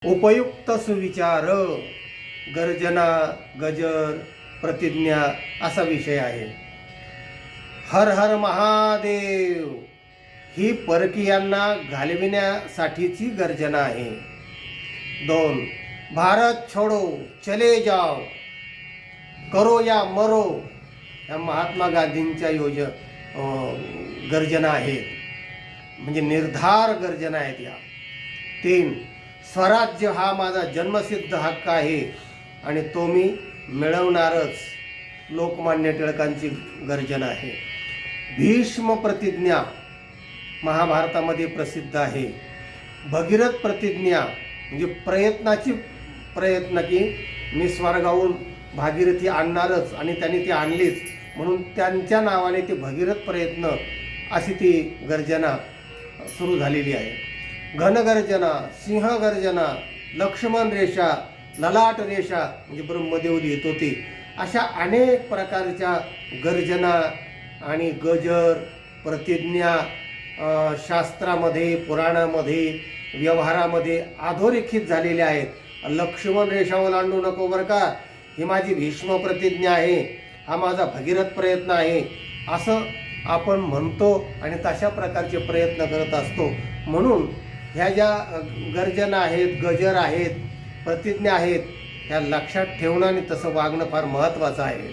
उपयुक्त सुविचार, गर्जना, गजर, प्रतिज्ञा असा विषय आहे. हर हर महादेव ही परकीयांना घालविण्यासाठीची गर्जना आहे. 2. भारत छोडो चले जाओ, करो या मरो या महात्मा गांधींच्या गर्जना आहेत, म्हणजे निर्धार गर्जना आहेत या. 3. स्वराज्य हा माझा जन्मसिद्ध हक्क आहे आणि तो मी मिळवणारच, लोकमान्य टिळकांची गर्जना आहे. भीष्म प्रतिज्ञा महाभारतामध्ये प्रसिद्ध आहे. भगीरथ प्रतिज्ञा म्हणजे प्रयत्न की मी स्वर्गाहून भागीरथी आणणारच आणि त्यांनी ती आणलीच, म्हणून त्यांच्या नावाने ते भगीरथ प्रयत्न अशी ती गर्जना सुरू झालेली आहे. घनगर्जना, सिंहगर्जना, लक्ष्मण रेषा, ललाट रेषा म्हणजे ब्रह्मदेव लिहित होते, अशा अनेक प्रकारच्या गर्जना आणि गजर, प्रतिज्ञा शास्त्रामध्ये, पुराणामध्ये, व्यवहारामध्ये अधोरेखित झालेल्या आहेत. लक्ष्मण रेषा ओलांडू नको बरं का, ही माझी भीष्म प्रतिज्ञा आहे, हा माझा भगीरथ प्रयत्न आहे असं आपण म्हणतो आणि तशा प्रकारचे प्रयत्न करत असतो. म्हणून ह्या ज्या गर्जना आहेत, गजर आहेत, प्रतिज्ञा आहेत, ह्या लक्षात ठेवणं आणि तसं वागणं फार महत्त्वाचं आहे.